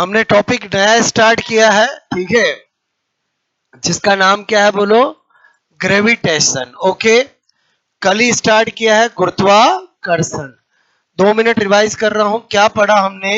हमने टॉपिक नया स्टार्ट किया है, ठीक है, जिसका नाम क्या है बोलो? ग्रेविटेशन। ओके, कल ही स्टार्ट किया है गुरुत्वाकर्षण। 2 मिनट रिवाइज कर रहा हूं। क्या पढ़ा हमने?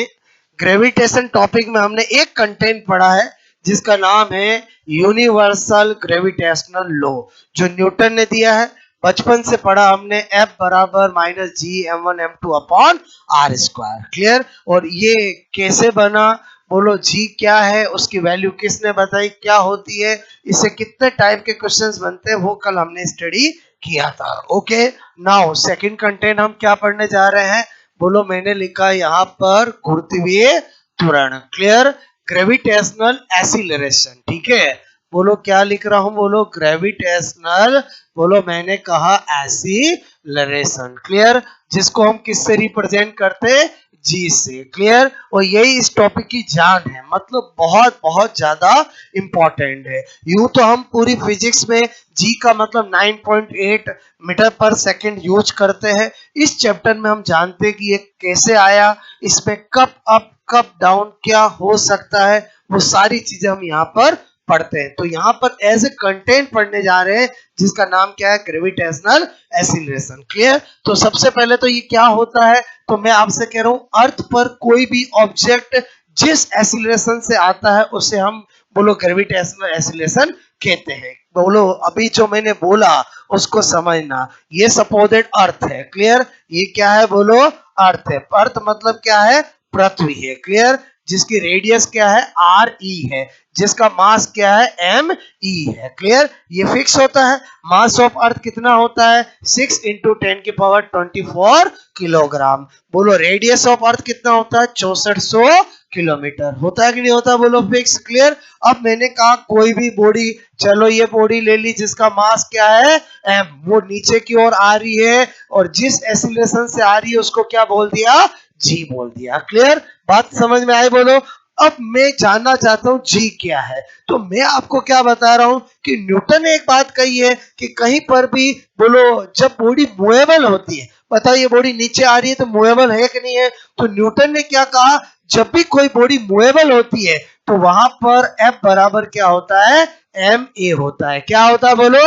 ग्रेविटेशन टॉपिक में हमने एक कंटेंट पढ़ा है जिसका नाम है यूनिवर्सल ग्रेविटेशनल लॉ, जो न्यूटन ने दिया है। बचपन से पढ़ा हमने F बराबर -G m1 m2 upon R square. Clear? और ये कैसे बना बोलो? जी क्या है, उसकी वैल्यू किसने बताई, क्या होती है, इससे कितने टाइप के क्वेश्चंस बनते हैं, वो कल हमने स्टडी किया था। ओके, नाउ सेकंड कंटेंट हम क्या पढ़ने जा रहे हैं बोलो? मैंने लिखा यहाँ पर गुरुत्वीय त्वरण। क्लियर? Gravitational acceleration. ठीक है, बोलो क्या लिख रहा हूं? बोलो ग्रेविटेशनल, बोलो मैंने कहा एसिलरेशन। क्लियर? जिसको हम किससे रिप्रेजेंट करते हैं? जी से। क्लियर? और यही इस टॉपिक की जान है, मतलब बहुत बहुत ज्यादा इंपॉर्टेंट है। यूं तो हम पूरी फिजिक्स में जी का मतलब 9.8 मीटर पर सेकंड यूज करते हैं। इस चैप्टर में हम जानते हैं कि ये कैसे आया, इसमें कब अप कब डाउन क्या हो सकता है, वो सारी चीजें हम यहाँ पर पढ़ते हैं। तो यहाँ पर एज ए कंटेंट पढ़ने जा रहे हैं जिसका नाम क्या है? Gravitational acceleration. क्लियर? तो सबसे पहले तो ये क्या होता है, तो मैं आपसे कह रहा हूं अर्थ पर कोई भी ऑब्जेक्ट जिस एसिलरेशन से आता है उसे हम बोलो ग्रेविटेशनल एसिलरेशन कहते हैं। बोलो अभी जो मैंने बोला उसको समझना। ये सपोजेड अर्थ है। क्लियर? ये क्या है बोलो? अर्थ है। अर्थ मतलब क्या है? पृथ्वी है। क्लियर? जिसकी रेडियस क्या है? आर ई है, जिसका मास क्या है? एम ई है। क्लियर? ये फिक्स होता है। मास ऑफ अर्थ कितना होता है? 6 × 10⁻24 किलोग्राम। बोलो रेडियस ऑफ अर्थ कितना होता है? 6400 किलोमीटर। होता है कि नहीं होता? बोलो फिक्स। क्लियर? अब मैंने कहा कोई भी बॉडी, चलो ये बॉडी ले ली जिसका मास क्या है? एम, वो नीचे की ओर आ रही है और जिस एक्सीलरेशन से आ रही है उसको क्या बोल दिया? जी बोल दिया। क्लियर? बात समझ में आई? बोलो अब मैं जानना चाहता हूं जी क्या है। तो मैं आपको क्या बता रहा हूं कि न्यूटन ने एक बात कही है कि कहीं पर भी बोलो जब बॉडी मूवेबल होती है, बताओ ये बॉडी नीचे आ रही है तो मूवेबल है कि नहीं है? तो न्यूटन ने क्या कहा, जब भी कोई बॉडी मूवेबल होती है तो वहां पर F बराबर क्या होता है? एम ए होता है। क्या होता है बोलो?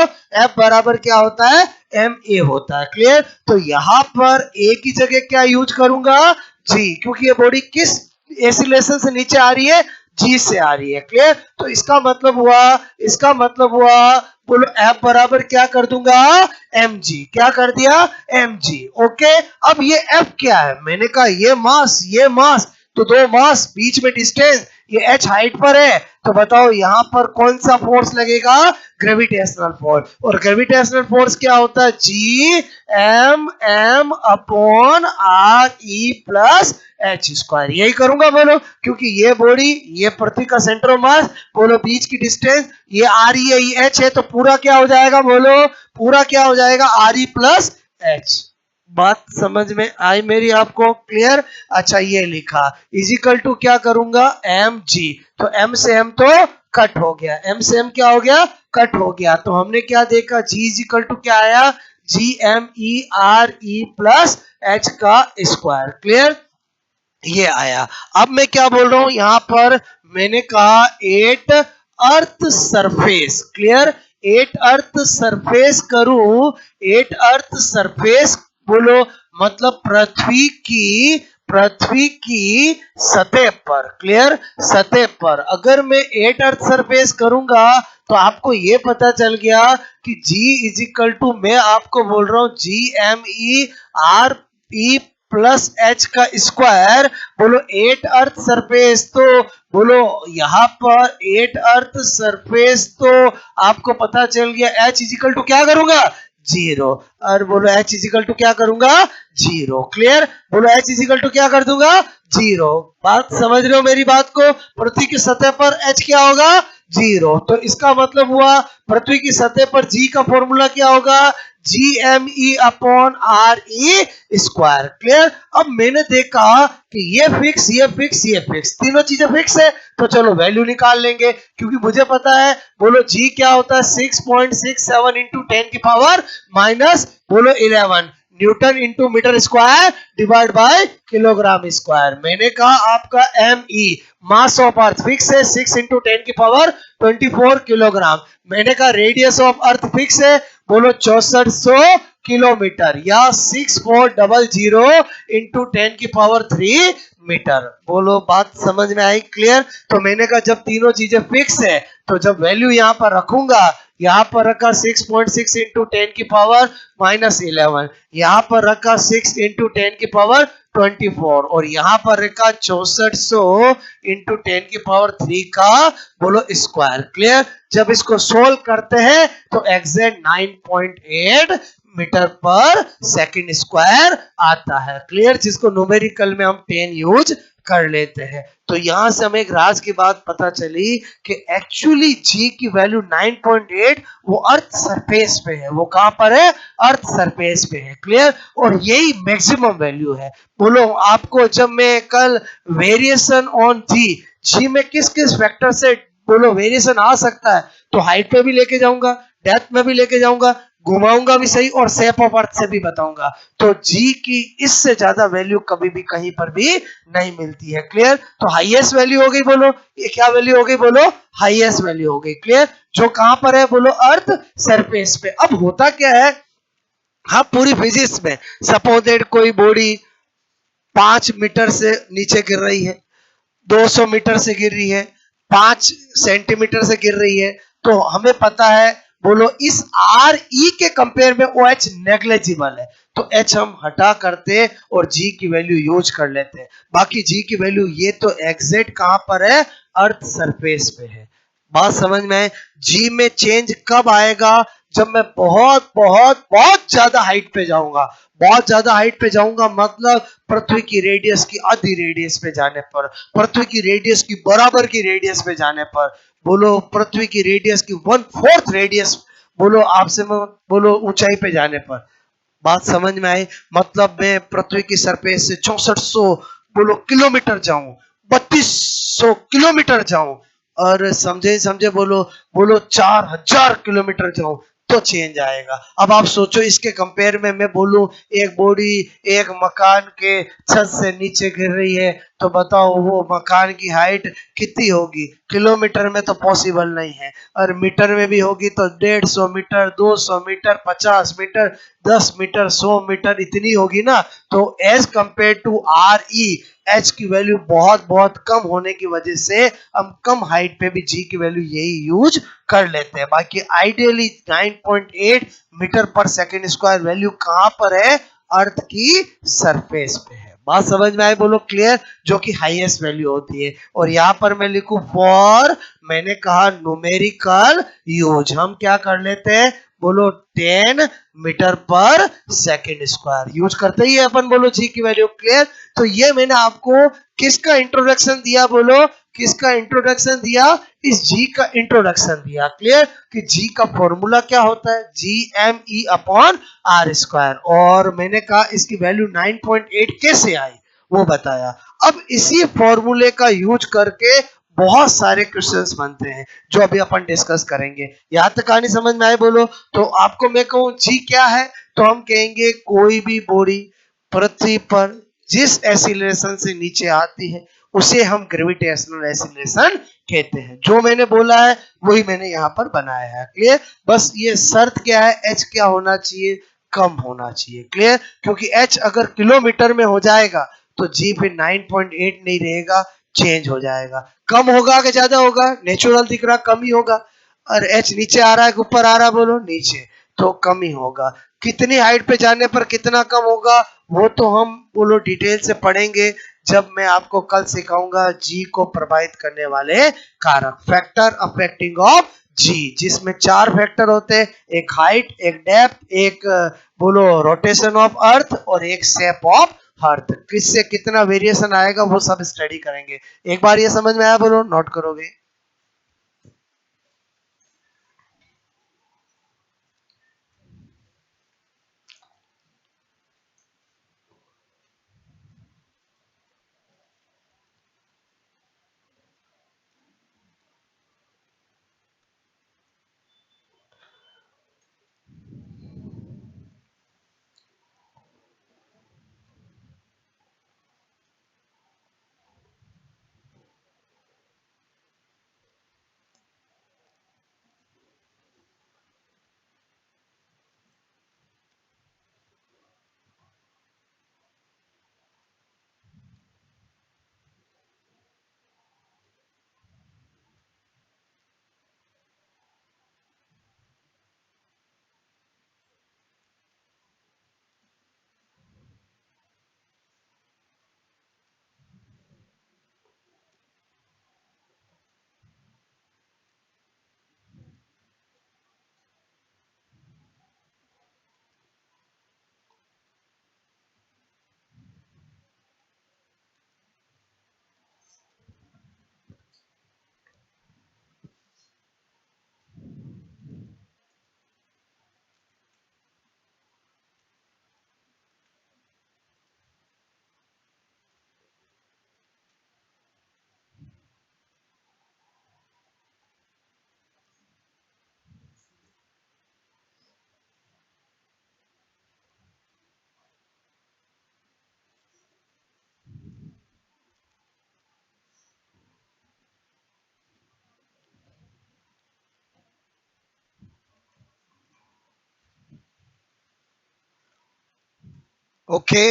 F बराबर क्या होता है? एम ए होता है। क्लियर? तो यहां पर ए की जगह क्या यूज करूंगा? जी, क्योंकि ये बॉडी किस एसिलेशन से नीचे आ रही है? जी से आ रही है। क्लियर? तो इसका मतलब हुआ बोलो F बराबर क्या कर दूंगा? M G. क्या कर दिया? M G. ओके, अब ये F क्या है? मैंने कहा ये मास, तो दो मास बीच में डिस्टेंस, ये h हाइट पर है, तो बताओ यहां पर कौन सा फोर्स लगेगा? Gravitational force. और ग्रेविटेशनल फोर्स क्या होता है? G M M upon R E plus H square. यही करूंगा बोलो, क्योंकि ये बॉडी, ये पृथ्वी का सेंटर ऑफ मास, बोलो बीच की डिस्टेंस ये आर ई है, ये एच है, तो पूरा क्या हो जाएगा बोलो? पूरा क्या हो जाएगा? Are E plus H. बात समझ में आई मेरी आपको? क्लियर? अच्छा, ये लिखा इजिकल टू क्या करूंगा? M G. तो एम से एम तो कट हो गया, एम से एम क्या हो गया? कट हो गया। तो हमने क्या देखा? जी इजिकल टू क्या आया? G M E R E plus H का स्क्वायर। क्लियर? ये आया। अब मैं क्या बोल रहा हूं यहां पर? मैंने कहा at earth surface. Clear? At earth surface करूं, एट अर्थ सरफेस बोलो मतलब पृथ्वी की सतह पर। क्लियर? सतह पर अगर मैं एट अर्थ सरफेस करूंगा तो आपको ये पता चल गया कि G इजिकल टू, मैं आपको बोल रहा हूं G M E R E plus H का स्क्वायर। बोलो एट अर्थ सरफेस, तो बोलो यहां पर एट अर्थ सरफेस, तो आपको पता चल गया एच इजिकल टू क्या करूंगा? 0। और बोलो एच इजिकल टू क्या करूंगा? 0। क्लियर? बोलो एच इजिकल टू क्या कर दूंगा? 0। बात समझ रहे हो मेरी बात को? पृथ्वी की सतह पर एच क्या होगा? 0। तो इसका मतलब हुआ पृथ्वी की सतह पर जी का फॉर्मूला क्या होगा? G M E upon R E square. Clear? अब मैंने देखा कि ये फिक्स, तीनों चीजें फिक्स है, तो चलो वैल्यू निकाल लेंगे, क्योंकि मुझे पता है बोलो जी क्या होता है? 6.67 × 10⁻⁻11। Newton into metre square divide by kilogram square. मैंने कहा आपका M E mass of earth fix है 6 इंटू 10 की पावर 24 किलोग्राम। मैंने कहा रेडियस ऑफ अर्थ फिक्स है, बोलो 6400 किलोमीटर या 6400 इंटू 10 की पावर 3 मीटर। बोलो बात समझ में आई, क्लियर? तो मैंने कहा जब तीनों चीजें फिक्स है तो जब वैल्यू यहां पर रखूंगा, यहां पर रखा 6.6 इंटू 10 की पावर -11, यहां पर रखा 6 इंटू 10 की पावर 24 और यहां पर रखा 6400 इंटू 10 की पावर 3 का बोलो स्क्वायर। क्लियर? जब इसको सोल्व करते हैं तो एग्जैक्ट 9.8 मीटर पर सेकंड स्क्वायर आता है। क्लियर? जिसको न्यूमेरिकल में हम 10 यूज कर लेते हैं। तो यहां से हमें एक राज की बात पता चली कि एक्चुअली जी की वैल्यू 9.8 वो अर्थ सरफेस पे है। वो कहां पर है? अर्थ सरफेस पे है। क्लियर? और यही मैक्सिमम वैल्यू है। बोलो आपको जब मैं कल वेरिएशन ऑन जी, जी में किस किस फैक्टर से बोलो वेरिएशन आ सकता है, तो हाइट पे भी लेके जाऊंगा, डेप्थ में भी लेके जाऊंगा, घुमाऊंगा भी सही और शेप ऑफ अर्थ से भी बताऊंगा। तो जी की इससे ज्यादा वैल्यू कभी भी कहीं पर भी नहीं मिलती है। क्लियर? तो हाईएस्ट वैल्यू हो गई, बोलो ये क्या वैल्यू हो गई? बोलो हाईएस्ट वैल्यू हो गई। क्लियर? जो कहां पर है? बोलो अर्थ सरफेस पे। अब होता क्या है, हाँ पूरी फिजिक्स में सपोज दैट कोई बॉडी 5 मीटर से नीचे गिर रही है, 200 मीटर से गिर रही है, 5 सेंटीमीटर से गिर रही है, तो हमें पता है बोलो इस आर ई के कंपेयर में ओ एच नेग्लेजिबल है, तो एच हम हटा करते और जी की वैल्यू यूज कर लेते हैं। बाकी जी की वैल्यू ये तो एग्जैक्ट कहां पर है? अर्थ सरफेस पे है। बात समझ में आए? जी में चेंज कब आएगा? जब मैं बहुत बहुत बहुत ज्यादा हाइट पे जाऊंगा। बहुत ज्यादा हाइट पे जाऊंगा मतलब पृथ्वी की रेडियस की आधी रेडियस पे जाने पर, पृथ्वी की रेडियस की बराबर की रेडियस पे जाने पर, बोलो पृथ्वी की रेडियस की 1/4 रेडियस, बोलो आपसे बोलो ऊंचाई पे जाने पर। बात समझ में आई? मतलब मैं पृथ्वी की सरफेस से 6400 बोलो किलोमीटर जाऊं, 3200 किलोमीटर जाऊं, और समझे समझे बोलो, बोलो 4000 किलोमीटर जाऊं, तो चेंज आएगा। अब आप सोचो इसके कंपेयर में मैं बोलूं एक बॉडी एक मकान के छत से नीचे गिर रही है, तो बताओ वो मकान की हाइट कितनी होगी? किलोमीटर में तो पॉसिबल नहीं है, और मीटर में भी होगी तो 150 metre, 200 metre, 50 metre, 10 metre, 100 metre इतनी होगी ना। तो as compare to R E, H की वैल्यू बहुत बहुत कम होने की वजह से हम कम हाइट पे भी जी की वैल्यू यही यूज कर लेते हैं। बाकी आइडियली 9.8 मीटर पर सेकेंड स्क्वायर वैल्यू कहां पर है? अर्थ की सरफेस पे है। बात समझ में आए? बोलो क्लियर? जो कि हाईएस्ट वैल्यू होती है। और यहां पर मैं लिखूं फॉर, मैंने कहा न्यूमेरिकल यूज, हम क्या कर लेते हैं? बोलो 10 मीटर पर सेकेंड स्क्वायर यूज करते ही अपन बोलो जी की वैल्यू। क्लियर? तो ये मैंने आपको किसका इंट्रोडक्शन दिया? बोलो किसका इंट्रोडक्शन दिया? इस जी का इंट्रोडक्शन दिया। क्लियर? कि जी का फॉर्मूला क्या होता है? G M E upon R square, और मैंने कहा इसकी वैल्यू 9.8 कैसे आई वो बताया। अब इसी फॉर्मूले का यूज करके बहुत सारे क्वेश्चंस बनते हैं जो अभी अपन डिस्कस करेंगे। यहाँ तक कहानी समझ में आए? बोलो। तो आपको मैं कहूं जी क्या है, तो हम कहेंगे कोई भी बॉडी पृथ्वी पर जिस एसिलेशन से नीचे आती है उसे हम ग्रेविटेशनल एसिलेशन कहते हैं। जो मैंने बोला है वही मैंने यहाँ पर बनाया है। क्लियर? बस ये शर्त क्या है, एच क्या होना चाहिए? कम होना चाहिए। क्लियर? क्योंकि एच अगर किलोमीटर में हो जाएगा तो जी फिर 9.8 नहीं रहेगा, चेंज हो जाएगा। कम होगा कि ज्यादा होगा? नेचुरल दिख रहा कम ही होगा। और एच नीचे आ रहा है कि ऊपर आ रहा है? बोलो नीचे, तो कम ही होगा। कितनी हाइट पे जाने पर कितना कम होगा वो तो हम बोलो डिटेल से पढ़ेंगे जब मैं आपको कल सिखाऊंगा जी को प्रभावित करने वाले कारक, फैक्टर अफेक्टिंग ऑफ जी, जिसमें 4 फैक्टर होते हैं, एक हाइट, एक डेप्थ, एक बोलो रोटेशन ऑफ अर्थ, और एक शेप ऑफ अर्थ। किससे कितना वेरिएशन आएगा वो सब स्टडी करेंगे। एक बार ये समझ में आया? बोलो नोट करोगे? ओके,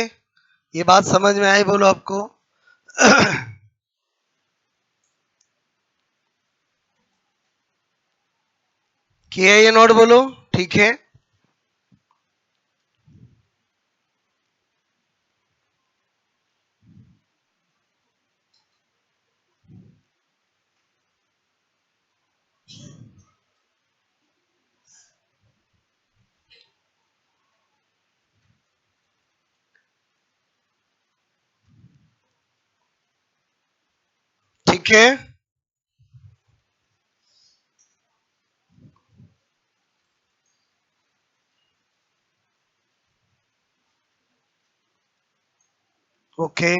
ये बात समझ में आई बोलो आपको? किया ये नोट बोलो, ठीक है। ठीक है, ओके,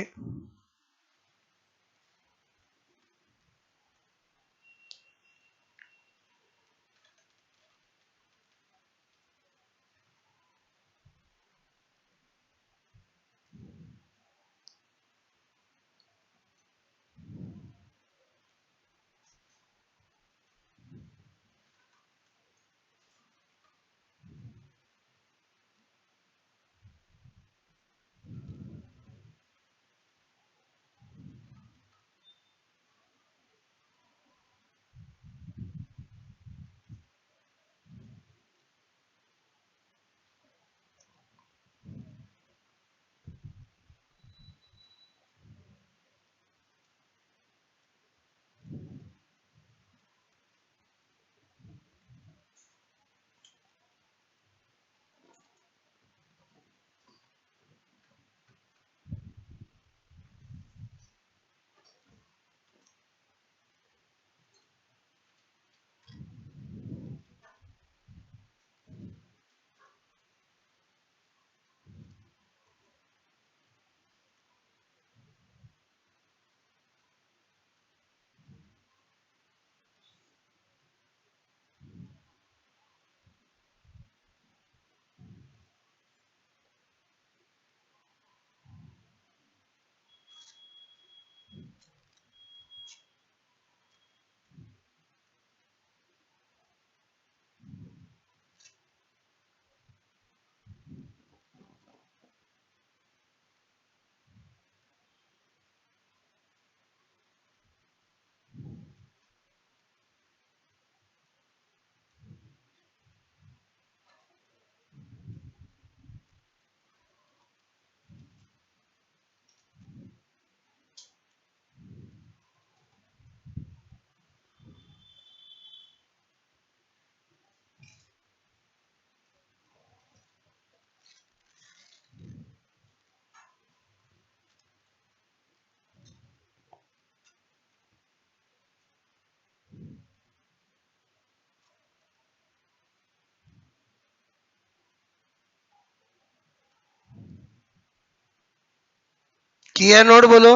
किया नोट बोलो।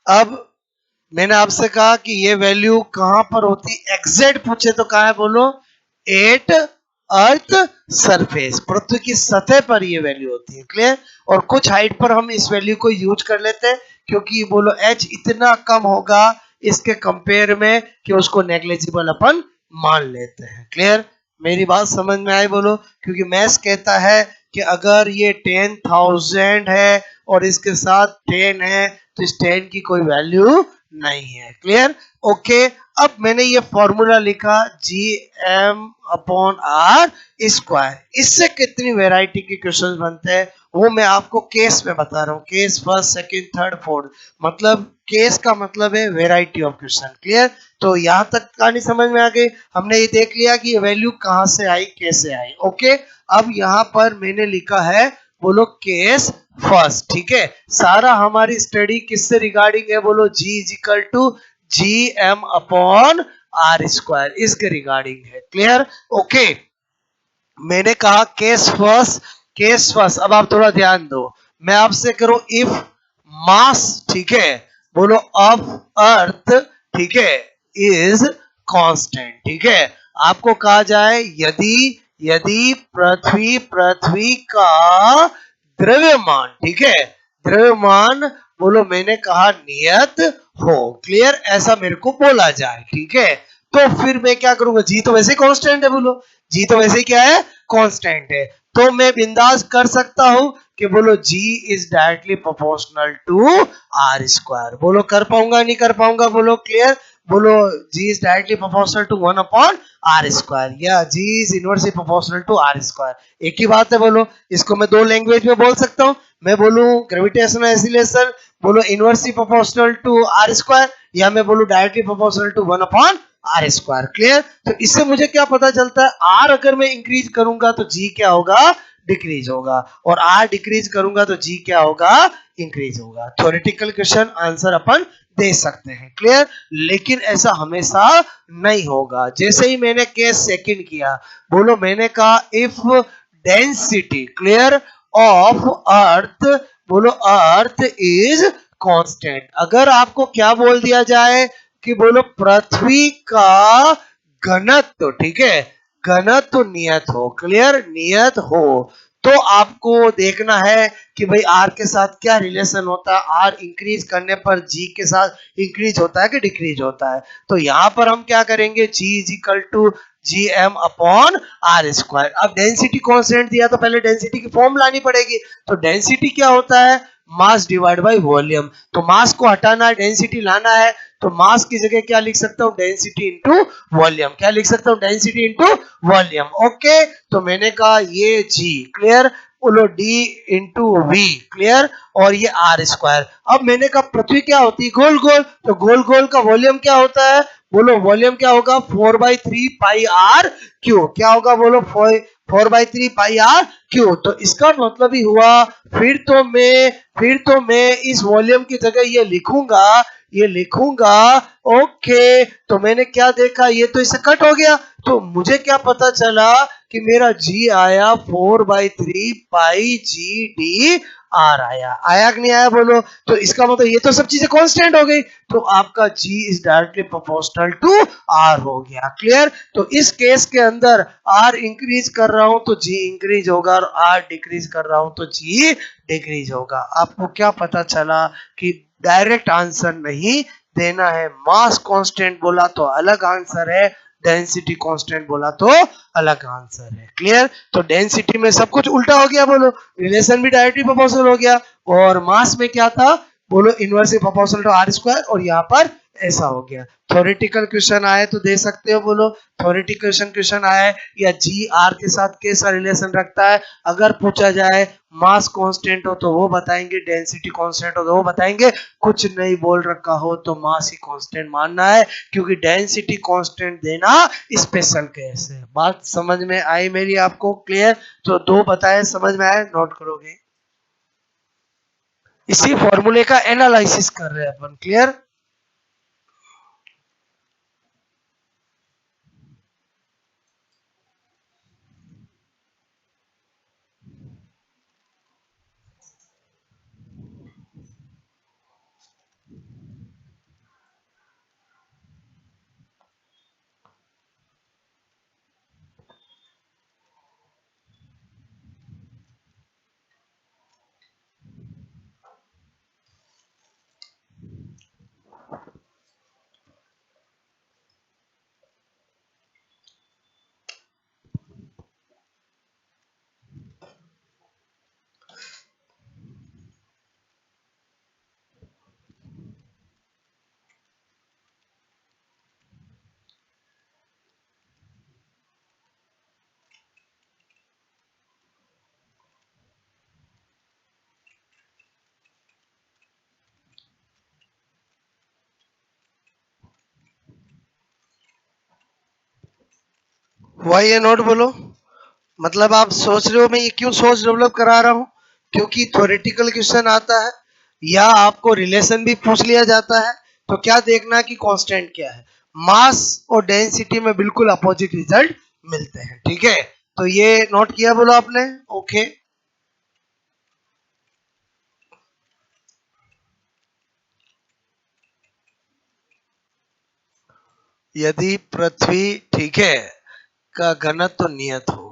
अब मैंने आपसे कहा कि ये वैल्यू कहां पर होती, एग्जैक्ट पूछे तो कहा है बोलो, एट अर्थ सरफेस, पृथ्वी की सतह पर ये वैल्यू होती है, क्लियर। और कुछ हाइट पर हम इस वैल्यू को यूज कर लेते हैं क्योंकि बोलो एच इतना कम होगा इसके कंपेयर में कि उसको नेग्लिजिबल अपन मान लेते हैं, क्लियर। मेरी बात समझ में आई बोलो, क्योंकि मैथ्स कहता है कि अगर ये 10,000 है और इसके साथ 10 है तो इस 10 की कोई वैल्यू नहीं है, क्लियर। ओके, अब मैंने ये फॉर्मूला लिखा G M upon R square. इससे कितनी वैरायटी के क्वेश्चन बनते हैं वो मैं आपको केस में बता रहा हूँ, case first second third fourth, मतलब केस का मतलब है वैरायटी ऑफ क्वेश्चन, क्लियर। तो यहाँ तक कहानी समझ में आ गई, हमने ये देख लिया कि ये वैल्यू कहाँ से आई कैसे आई। ओके, अब यहाँ पर मैंने लिखा है बोलो केस फर्स्ट, ठीक है। सारा हमारी स्टडी किससे रिगार्डिंग है बोलो, G is equal to G M upon R square, इसके रिगार्डिंग है, क्लियर। ओके, मैंने कहा केस फर्स्ट, केस फर्स्ट। अब आप थोड़ा ध्यान दो, मैं आपसे करूं इफ मास, ठीक है, बोलो ऑफ अर्थ, ठीक है, इज कांस्टेंट, ठीक है। आपको कहा जाए यदि यदि पृथ्वी पृथ्वी का द्रव्यमान, ठीक है, द्रव्यमान बोलो मैंने कहा नियत हो, क्लियर, ऐसा मेरे को बोला जाए, ठीक है। तो फिर मैं क्या करूंगा, जी तो वैसे कांस्टेंट है बोलो, जी तो वैसे क्या है कांस्टेंट है, तो मैं बिंदास कर सकता हूं कि बोलो G is directly proportional to R square. बोलो कर पाऊंगा नहीं कर पाऊंगा, बोलो क्लियर, बोलो G is directly proportional to 1 upon R square या G is inversely proportional to R square. एक ही बात है, बोलो इसको मैं दो लैंग्वेज में बोल सकता हूँ। मैं बोलूं ग्रेविटेशनल एक्सीलरेशन बोलो inversely proportional to R square, या मैं बोलूं directly proportional to 1 upon R square. Clear? तो इससे मुझे क्या पता चलता है, आर अगर मैं इंक्रीज करूंगा तो जी क्या होगा, डिक्रीज होगा, और आर डिक्रीज करूंगा तो जी क्या होगा, इंक्रीज होगा। थ्योरेटिकल क्वेश्चन आंसर अपन दे सकते हैं। क्लियर? लेकिन ऐसा हमेशा नहीं होगा। जैसे ही मैंने केस सेकंड किया, बोलो मैंने कहा if density clear of earth, बोलो अर्थ इज कांस्टेंट। अगर आपको क्या बोल दिया जाए कि बोलो पृथ्वी का घनत्व, ठीक है, घनत्व नियत हो, क्लियर, नियत हो, तो आपको देखना है कि भाई आर के साथ क्या रिलेशन होता है, आर इंक्रीज करने पर जी के साथ इंक्रीज होता है कि डिक्रीज होता है। तो यहां पर हम क्या करेंगे, G is equal to G M upon R square. अब डेंसिटी कांस्टेंट दिया तो पहले डेंसिटी की फॉर्म लानी पड़ेगी। तो डेंसिटी क्या होता है, मास डिवाइड बाय वॉल्यूम। तो मास को हटाना है, डेंसिटी लाना है, तो मास की जगह क्या लिख सकता हूं, डेंसिटी इनटू वॉल्यूम। क्या लिख सकता हूं, डेंसिटी इनटू वॉल्यूम। ओके, तो मैंने कहा ये जी, क्लियर, बोलो डी इंटू वी, क्लियर, और ये आर स्क्वायर। अब मैंने कहा पृथ्वी क्या होती है, गोल गोल, तो गोल गोल का वॉल्यूम क्या होता है, बोलो वॉल्यूम क्या होगा, 4/3 पाई आर क्यू। क्या होगा, बोलो 4/3 पाई आर क्यू। तो इसका मतलब ही हुआ, फिर तो मैं इस वॉल्यूम की जगह ये लिखूंगा, ये लिखूंगा। ओके, तो मैंने क्या देखा, ये तो इससे कट हो गया, तो मुझे क्या पता चला कि मेरा जी आया 4/3 पाई जी डी आर आया। आया कि नहीं आया, बोलो। तो इसका मतलब ये तो सब चीजें कांस्टेंट हो गई, तो आपका G is directly proportional to R हो गया। क्लियर? तो इस केस के अंदर आर इंक्रीज कर रहा हूं तो जी इंक्रीज होगा, और आर डिक्रीज कर रहा हूं तो जी डिक्रीज होगा। आपको क्या पता चला कि डायरेक्ट आंसर नहीं देना है, मास कांस्टेंट बोला तो अलग आंसर है, डेंसिटी कांस्टेंट बोला तो अलग आंसर है। क्लियर? तो डेंसिटी में सब कुछ उल्टा हो गया, बोलो रिलेशन भी डायरेक्टली प्रोपोर्शनल हो गया, और मास में क्या था, बोलो inversely proportional to R square, और यहाँ पर ऐसा हो गया। थ्योरेटिकल क्वेश्चन आए तो दे सकते हो, बोलो थ्योरेटिकल क्वेश्चन आए या जी आर के साथ कैसा रिलेशन रखता है। अगर पूछा जाए मास कांस्टेंट हो तो वो बताएंगे, डेंसिटी कांस्टेंट हो तो वो बताएंगे, कुछ नहीं बोल रखा हो तो मास ही कांस्टेंट मानना है, क्योंकि डेंसिटी कांस्टेंट देना स्पेशल केस है। बात समझ में आई मेरी आपको? क्लियर? तो दो बताए, समझ में आए, नोट करोगे। इसी फॉर्मूले का एनालिसिस कर रहे हैं अपन। क्लियर? वही है, नोट बोलो। मतलब आप सोच रहे हो मैं ये क्यों सोच डेवलप करा रहा हूं, क्योंकि थ्योरेटिकल क्वेश्चन आता है या आपको रिलेशन भी पूछ लिया जाता है, तो क्या देखना कि कांस्टेंट क्या है। मास और डेंसिटी में बिल्कुल अपोजिट रिजल्ट मिलते हैं। ठीक है, तो ये नोट किया, बोलो आपने। ओके, यदि पृथ्वी, ठीक है, का घनत्व नियत हो,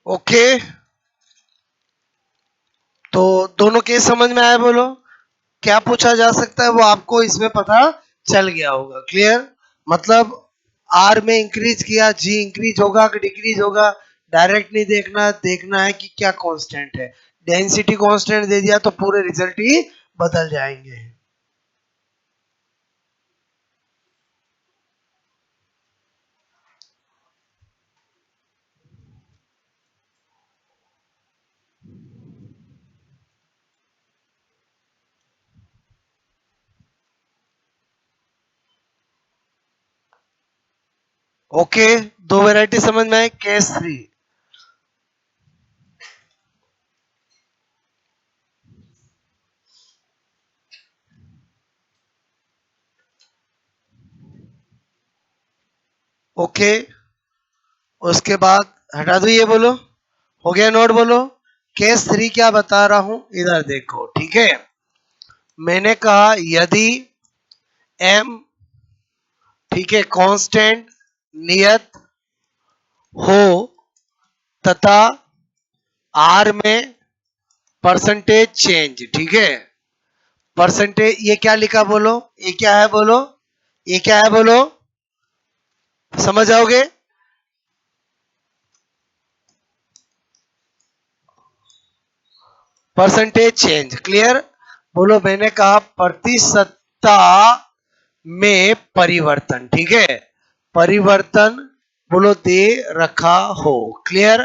ओके, तो दोनों केस समझ में आए बोलो। क्या पूछा जा सकता है वो आपको इसमें पता चल गया होगा। क्लियर, मतलब आर में इंक्रीज किया, जी इंक्रीज होगा कि डिक्रीज होगा, डायरेक्ट नहीं देखना, देखना है कि क्या कांस्टेंट है। डेंसिटी कांस्टेंट दे दिया तो पूरे रिजल्ट ही बदल जाएंगे। ओके, दो वैरायटी समझ में आए। केस 3, ओके, उसके बाद हटा दो ये बोलो, हो गया नोट बोलो। केस 3 क्या बता रहा हूं इधर देखो, ठीक है। मैंने कहा यदि m, ठीक है, कांस्टेंट नियत हो तथा r में परसेंटेज चेंज, ठीक है। परसेंटेज, ये क्या लिखा बोलो, ये क्या है बोलो, ये क्या है बोलो, समझ आओगे। Percentage change, clear. बोलो मैंने कहा प्रतिशतता में परिवर्तन, ठीक है। परिवर्तन बोलो दे रखा हो, क्लियर।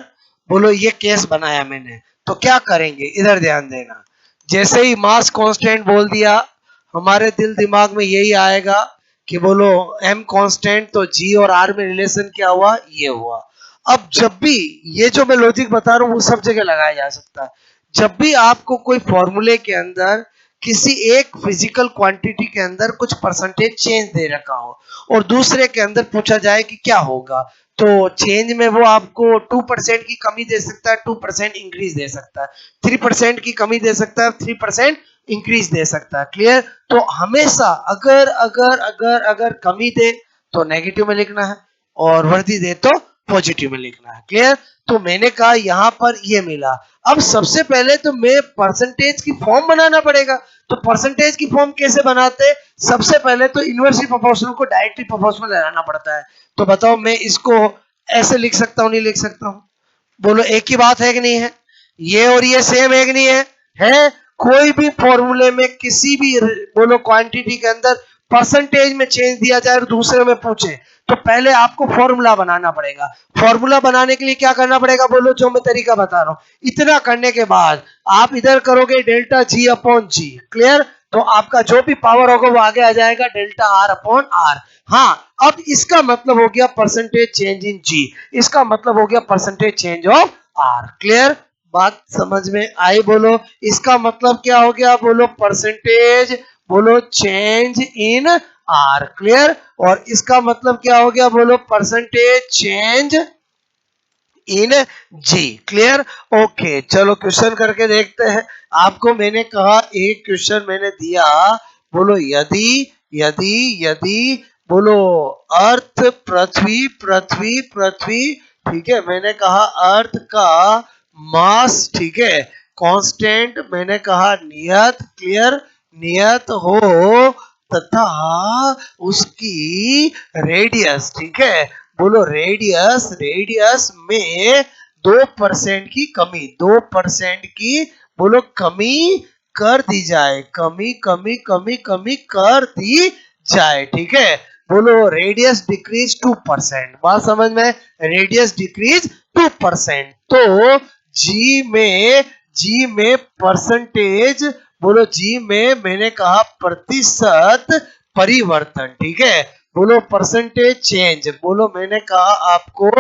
बोलो ये केस बनाया मैंने, तो क्या करेंगे इधर ध्यान देना। जैसे ही मास कांस्टेंट बोल दिया, हमारे दिल दिमाग में यही आएगा कि बोलो m कांस्टेंट, तो g और r में रिलेशन क्या हुआ, ये हुआ। अब जब भी ये जो मैं लॉजिक बता रहा हूं वो सब जगह लगाया जा सकता है। जब भी आपको कोई फॉर्मूले के अंदर किसी एक फिजिकल क्वांटिटी के अंदर कुछ परसेंटेज चेंज दे रखा हो और दूसरे के अंदर पूछा जाए कि क्या होगा, तो चेंज में वो आपको 2% की कमी दे सकता है, 2% इंक्रीज दे सकता है, 3% की कमी दे सकता है, 3% इंक्रीज दे सकता है। क्लियर, तो हमेशा अगर अगर अगर अगर कमी दे तो नेगेटिव में लिखना है और वृद्धि दे तो पॉजिटिव में लिखना है। क्लियर, तो मैंने कहा यहां पर ये मिला। अब सबसे पहले तो मैं परसेंटेज की फॉर्म बनाना पड़ेगा। तो परसेंटेज की फॉर्म कैसे बनाते, सबसे पहले तो इनवर्सली प्रोपोर्शनल को डायरेक्टली प्रोपोर्शनल लगाना पड़ता है। तो बताओ मैं इसको ऐसे लिख सकता हूं, नहीं लिख सकता हूं, बोलो एक ही बात है कि नहीं है। ये और ये सेम है कि नहीं है कोई भी फॉर्मूले में किसी भी बोलो क्वांटिटी के अंदर परसेंटेज में चेंज दिया जाए और दूसरे में पूछे तो पहले आपको फॉर्मूला बनाना पड़ेगा। फॉर्मूला बनाने के लिए क्या करना पड़ेगा बोलो, जो मैं तरीका बता रहा हूं। इतना करने के बाद आप इधर करोगे डेल्टा जी अपॉन जी, क्लियर। तो आपका जो भी पावर होगा वो आगे आ जाएगा डेल्टा आर अपॉन आर। हाँ, अब इसका मतलब हो गया परसेंटेज चेंज इन जी, इसका मतलब हो गया percentage change of R. Clear, बात समझ में आई बोलो। इसका मतलब क्या हो गया बोलो, परसेंटेज बोलो चेंज इन आर। क्लियर, और इसका मतलब क्या हो गया बोलो, percentage change in G. Clear, okay, चलो क्वेश्चन करके देखते हैं। आपको मैंने कहा एक क्वेश्चन मैंने दिया, बोलो यदि यदि यदि बोलो अर्थ पृथ्वी पृथ्वी पृथ्वी, ठीक है, मैंने कहा अर्थ का मास, ठीक है, कांस्टेंट, मैंने कहा नियत, क्लियर, नियत हो तथा उसकी रेडियस, ठीक है, बोलो रेडियस, रेडियस में 2% की कमी, 2% की बोलो कमी कर दी जाए, कमी कमी कमी कमी कर दी जाए, ठीक है। बोलो रेडियस डिक्रीज 2%, बात समझ में, रेडियस डिक्रीज 2%। तो जी में परसेंटेज, बोलो जी में मैंने कहा प्रतिशत परिवर्तन, ठीक है। बोलो परसेंटेज चेंज, बोलो मैंने कहा आपको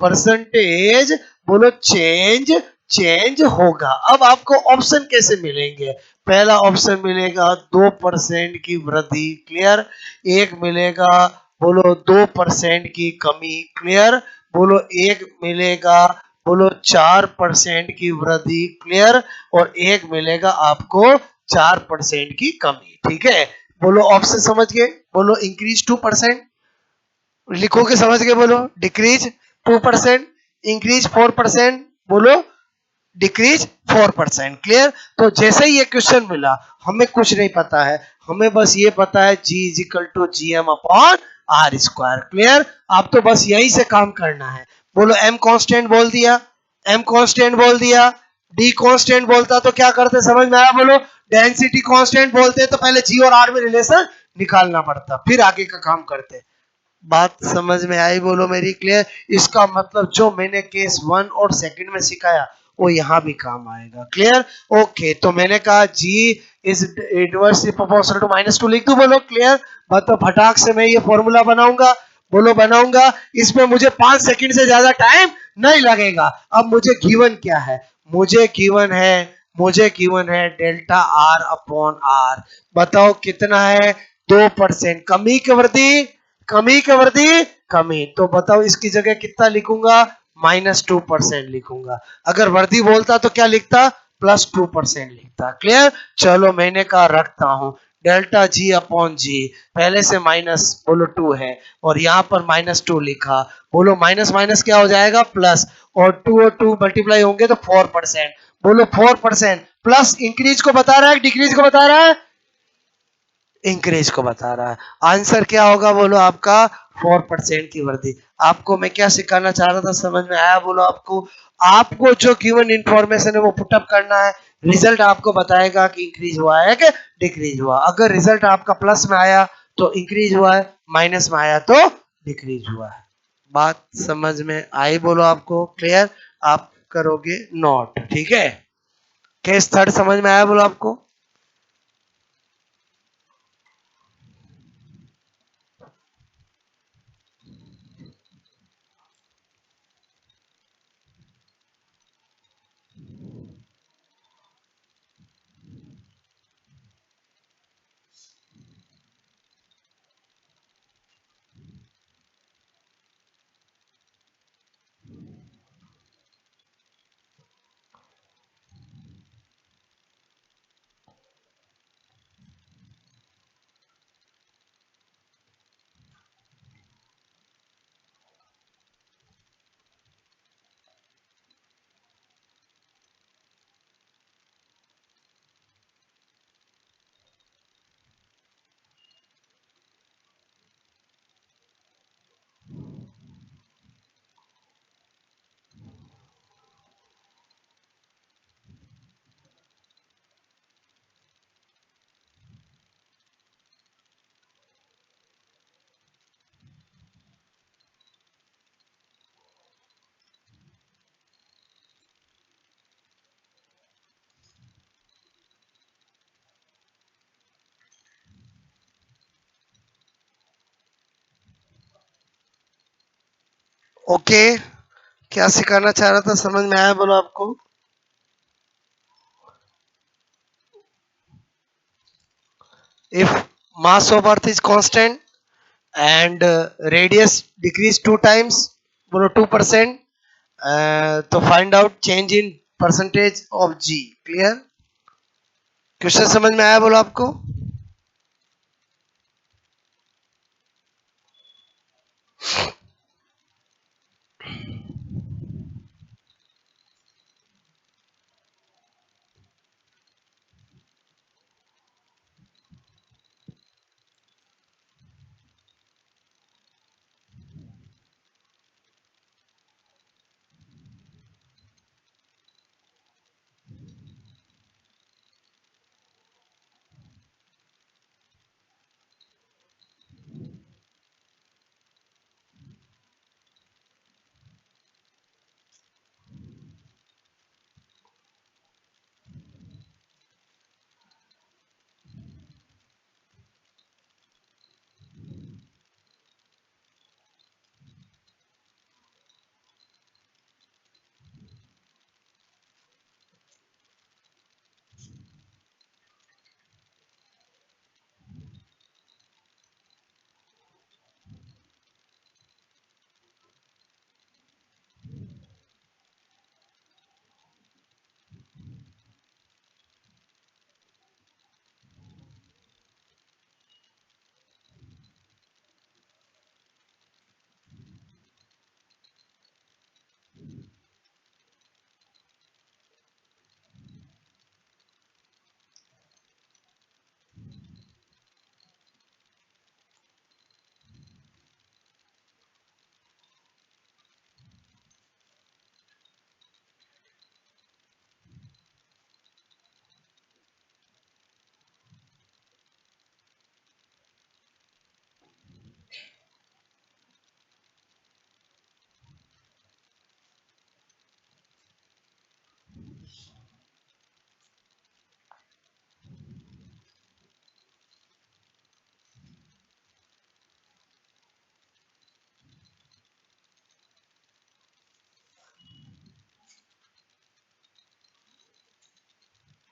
परसेंटेज बोलो चेंज चेंज होगा। अब आपको ऑप्शन कैसे मिलेंगे, पहला ऑप्शन मिलेगा 2% की वृद्धि, क्लियर, एक मिलेगा बोलो 2% की कमी, क्लियर, बोलो एक मिलेगा बोलो 4% की वृद्धि, क्लियर, और एक मिलेगा आपको 4% की कमी, ठीक है। बोलो ऑप्शन समझ गए, बोलो इंक्रीज 2%, लिखोगे समझ गए, बोलो डिक्रीज 2%, इंक्रीज 4%, बोलो डिक्रीज 4%। क्लियर। तो जैसे ही ये क्वेश्चन मिला, हमें कुछ नहीं पता है, हमें बस ये पता है G is equal to G M upon R square. Clear. आप तो बस यहीं से काम करना है। बोलो M कांस्टेंट बोल दिया, M कांस्टेंट बोल दिया, D कांस्टेंट बोलता तो क्या करते, समझ में आया? बोलो डेंसिटी कांस्टेंट बोलते तो पहले G और R में रिलेशन निकालना पड़ता, फिर आगे का काम करते। बात समझ में आई? बोलो मेरी। क्लियर। इसका मतलब जो मैंने केस 1 और 2 में सिखाया वो यहाँ भी काम आएगा। क्लियर। ओके, तो मैंने कहा G is inversely proportional to -2 लिख दूं? बोलो क्लियर। मतलब फटाक से मैं ये फॉर्मूला बनाऊंगा। बोलो बनाऊंगा। इसमें मुझे 5 सेकंड से ज्यादा टाइम नहीं लगेगा। अब मुझे गिवन क्या है? मुझे गिवन है डेल्टा आर अपॉन आर। बताओ कितना है? 2%। कमी की वृद्धि, कमी की वृद्धि, कमी। तो बताओ इसकी जगह कितना लिखूंगा? -2% लिखूंगा। अगर वर्दी बोलता तो क्या लिखता? +2% लिखता। क्लियर। चलो मैंने कहा रखता हूं डेल्टा जी अपॉन जी, पहले से माइनस बोलो 2 है और यहां पर -2 लिखा। बोलो माइनस माइनस क्या हो जाएगा? प्लस। और 2 और 2 मल्टीप्लाई होंगे तो 4%। बोलो 4% प्लस इंक्रीज को बता रहा है डिक्रीज को बता रहा है? इंक्रीज को बता रहा है। आंसर क्या होगा? बोलो आपका 4% की वृद्धि। आपको मैं क्या सिखाना चाह रहा था, समझ में आया? बोलो आपको, आपको जो गिवन इंफॉर्मेशन है वो पुटअप करना है। रिजल्ट आपको बताएगा कि इंक्रीज हुआ है कि डिक्रीज हुआ। अगर रिजल्ट आपका प्लस में आया तो इंक्रीज हुआ है, माइनस में आया तो डिक्रीज हुआ है। बात समझ में आई? बोलो आपको क्लियर। आप करोगे नोट। ठीक है। केस थर्ड समझ में आया? बोलो आपको। ओके। क्या सिखाना चाह रहा था, समझ में आया? बोलो आपको। If mass of earth is constant and radius decrease 2 times, बोलो 2%, तो find out change in percentage of G. Clear. Question समझ में आया? बोलो आपको।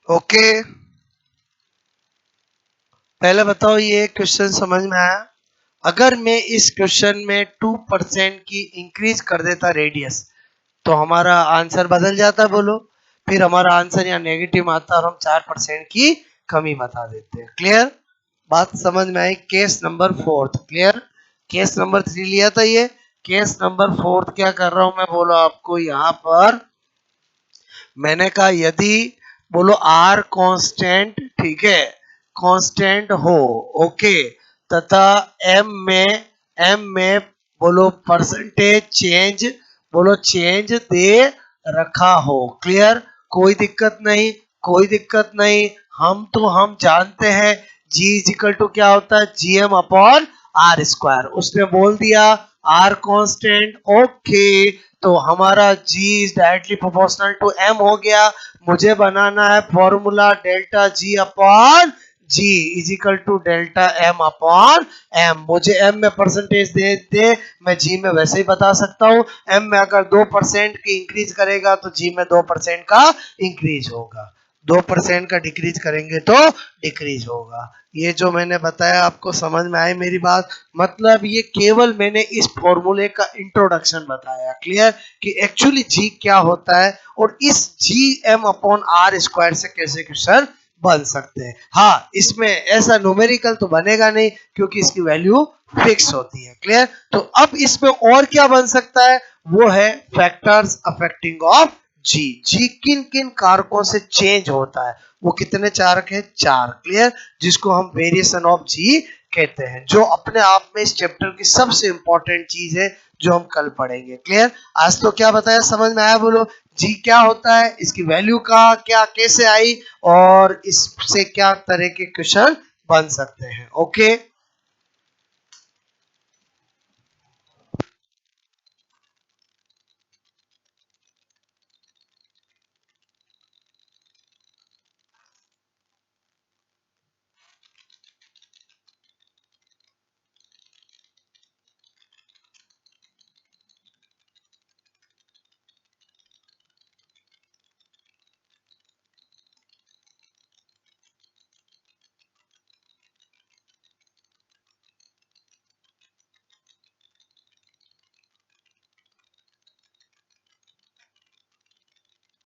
ओके, पहले बताओ ये क्वेश्चन समझ में आया? अगर मैं इस क्वेश्चन में 2% की इंक्रीज कर देता रेडियस तो हमारा आंसर बदल जाता, बोलो। फिर हमारा आंसर यहाँ नेगेटिव आता और हम 4% की कमी बता देते हैं। क्लियर? बात समझ में आई? Case number 4 clear. Case number 3 लिया था ये। केस नंबर 4 क्या कर रहा हूं मैं, बोलो आपको यहाँ पर मैंने कहा यदि बोलो आर कांस्टेंट, ठीक है, कांस्टेंट हो, ओके, तथा एम में बोलो परसेंटेज चेंज, बोलो चेंज दे रखा हो। क्लियर? कोई दिक्कत नहीं, कोई दिक्कत नहीं। हम जानते हैं जी इज इक्वल टू क्या होता है, G M upon R square. उसने बोल दिया आर कांस्टेंट, ओके, तो हमारा g is directly proportional to m हो गया। मुझे बनाना है formula delta g upon g is equal to delta m upon m। मुझे m में परसेंटेज दे दे, मैं g में वैसे ही बता सकता हूँ। m में अगर 2% की इंक्रीज करेगा तो g में 2% का इंक्रीज होगा, 2% का डिक्रीज करेंगे तो डिक्रीज होगा। ये जो मैंने बताया आपको समझ में आए मेरी बात? मतलब ये केवल मैंने इस फॉर्मूले का इंट्रोडक्शन बताया। क्लियर? कि एक्चुअली जी क्या होता है और इस G M upon R square से कैसे क्वेश्चन बन सकते हैं। हाँ, इसमें ऐसा न्यूमेरिकल तो बनेगा नहीं क्योंकि इसकी वैल्यू फिक्स होती है। क्लियर? तो अब इसमें और क्या बन सकता है, वो है फैक्टर्स अफेक्टिंग ऑफ जी। जी किन किन कारकों से चेंज होता है, वो कितने कारक है, 4। क्लियर? जिसको हम वेरिएशन ऑफ जी कहते हैं, जो अपने आप में इस चैप्टर की सबसे इंपॉर्टेंट चीज है जो हम कल पढ़ेंगे। क्लियर? आज तो क्या बताया, समझ में आया? बोलो जी क्या होता है, इसकी वैल्यू का क्या कैसे आई और इससे क्या तरह के क्वेश्चन बन सकते हैं। ओके।